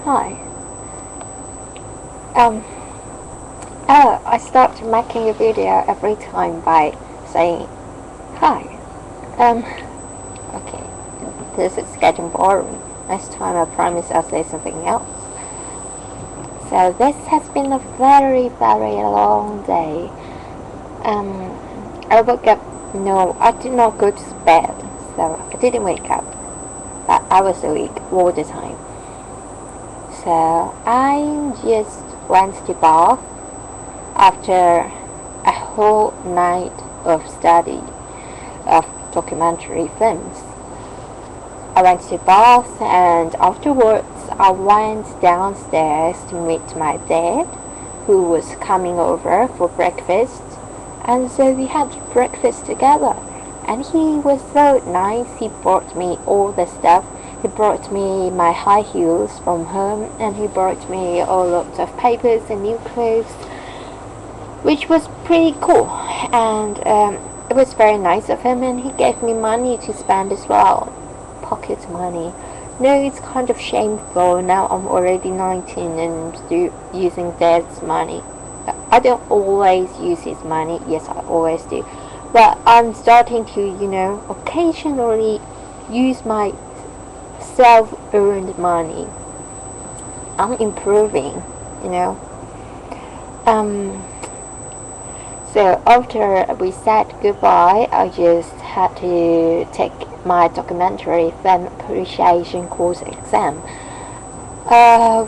Hi. Um, I start making a video every time by saying hi. Um, okay. This is getting boring. Next time I promise I'll say something else. So this has been a very, very long day. I woke up, no, I did not go to bed, so I didn't wake up. But I was awake all the time. So I just went to bath after a whole night of study of documentary films. I went to bath and afterwards I went downstairs to meet my dad, who was coming over for breakfast, and so we had breakfast together. And he was so nice. He brought me all the stuff. He brought me my high heels from home, and he brought me a lot of papers and new clothes, which was pretty cool. And it was very nice of him, and he gave me money to spend as well, pocket money. No, it's kind of shameful. Now I'm already 19 and still using dad's money. I don't always use his money. Yes, I always do. But I'm starting to, occasionally use my self-earned money. I'm improving, you know. Um, So after we said goodbye, I just had to take my documentary film appreciation course exam,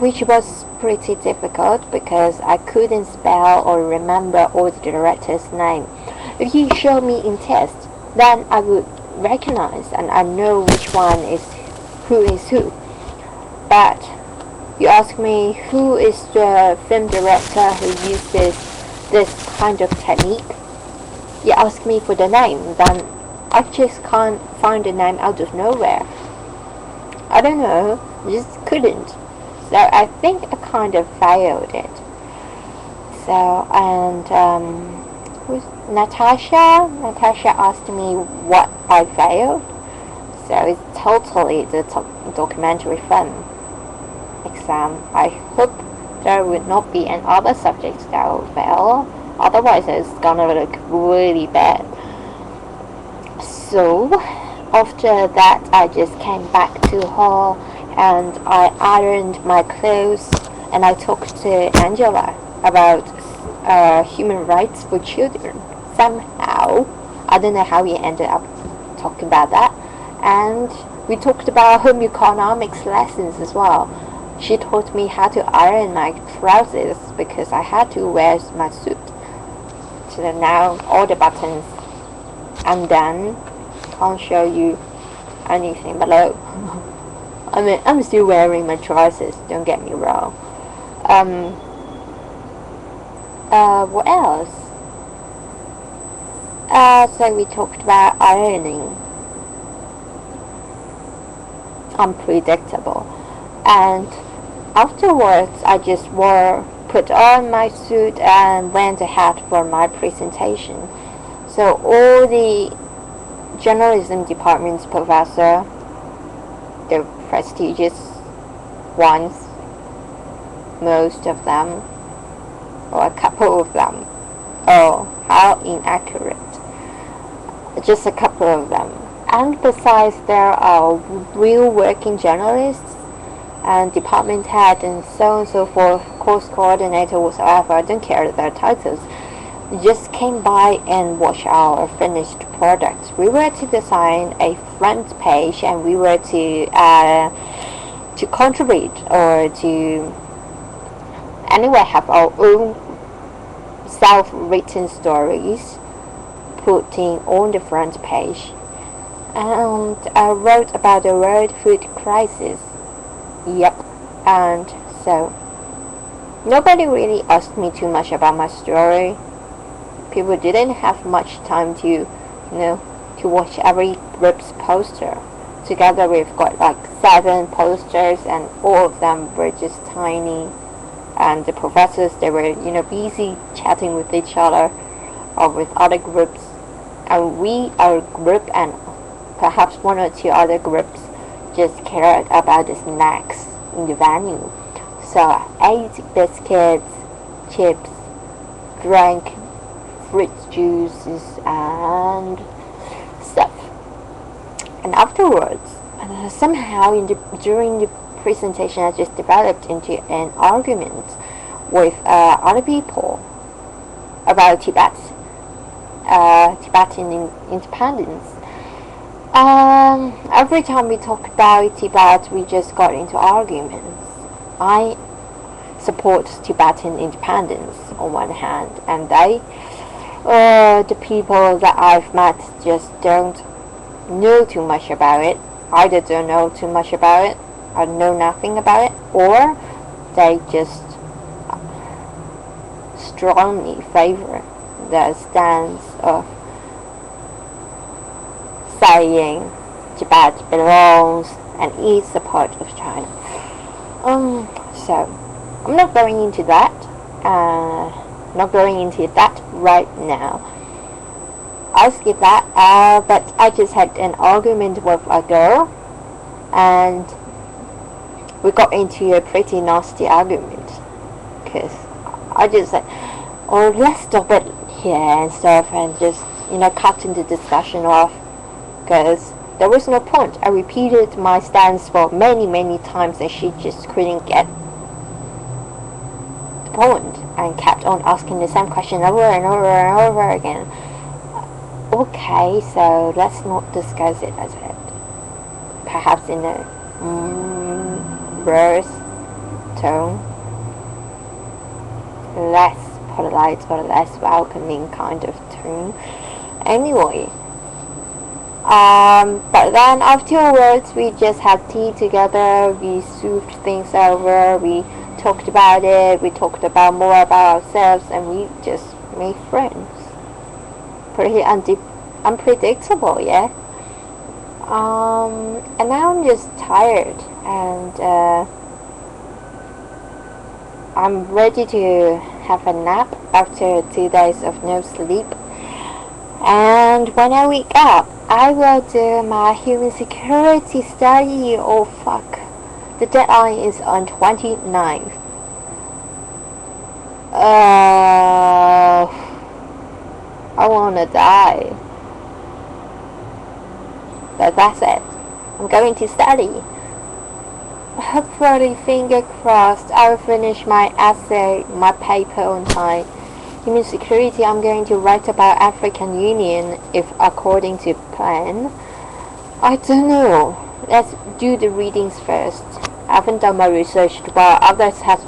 which was pretty difficult because I couldn't spell or remember all the director's name. If you show me in test, then I would recognize and I know which one is who. But you ask me who is the film director who uses this kind of technique. You ask me for the name, then I just can't find the name out of nowhere. I don't know, just couldn't. So I think I kind of failed it. So, and who's Natasha? Natasha asked me what I failed. So it's totally the documentary film exam. I hope there would not be any other subjects that will fail. Otherwise, it's gonna look really bad. So, after that, I just came back to hall and I ironed my clothes and I talked to Angela about human rights for children. Somehow, I don't know how we ended up talking about that. And we talked about home economics lessons as well. She taught me how to iron my trousers because I had to wear my suit. So now all the buttons undone. Can't show you anything below. I mean, I'm still wearing my trousers, don't get me wrong. What else? So we talked about ironing. Unpredictable. And afterwards, I just put on my suit and went ahead for my presentation. So all the journalism department's professor, the prestigious ones, most of them, or a couple of them, oh, how inaccurate, just a couple of them. And besides, there are real working journalists and department head and so forth, course coordinator, whatsoever. I don't care their titles. They just came by and watched our finished product. We were to design a front page and we were to contribute or to anyway have our own self-written stories putting on the front page. And I wrote about the world food crisis. Yep. And so nobody really asked me too much about my story. People didn't have much time to watch every group's poster. Together we've got like 7 posters and all of them were just tiny. And the professors, they were, busy chatting with each other or with other groups. And we, our group, and perhaps 1 or 2 other groups just cared about the snacks in the venue. So I ate biscuits, chips, drank fruit juices and stuff. And afterwards, somehow during the presentation, I just developed into an argument with other people about Tibetan independence. Every time we talk about Tibet, we just got into arguments. I support Tibetan independence on one hand, and the people that I've met just don't know too much about it. Either don't know too much about it, or know nothing about it, or they just strongly favor the stance of saying Tibet belongs and is a part of China. So I'm not going into that. Not going into that right now. I'll skip that. But I just had an argument with a girl, and we got into a pretty nasty argument. Because I just said, "Oh, let's stop it here and stuff," and just cutting the discussion off. Because there was no point. I repeated my stance for many times, and she just couldn't get the point, and kept on asking the same question over and over again. Okay, so let's not discuss it as it. Perhaps in a worse tone, less polite or less welcoming kind of tone. Anyway. But then afterwards we just had tea together, we soothed things over, we talked about it, we talked about more about ourselves, and we just made friends. Pretty unpredictable, yeah? And now I'm just tired, and I'm ready to have a nap after 2 days of no sleep. And when I wake up, I will do my human security study. Oh fuck. The deadline is on 29th. I wanna die. But that's it. I'm going to study. Hopefully, finger crossed, I will finish my essay, my paper on time. Human security, I'm going to write about African Union if according to plan. I don't know. Let's do the readings first. I haven't done my research while others have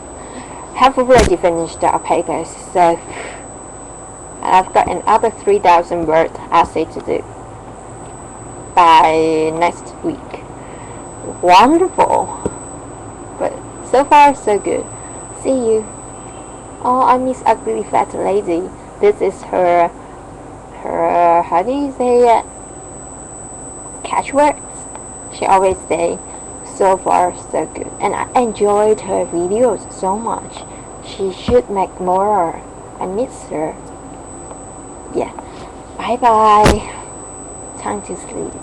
already finished their papers, so I've got another 3,000 word essay to do by next week. Wonderful. But so far so good. See you. Oh, I miss Ugly Fat Lady. This is her, how do you say it? Catchwords? She always say, so far so good. And I enjoyed her videos so much. She should make more. I miss her. Yeah. Bye bye. Time to sleep.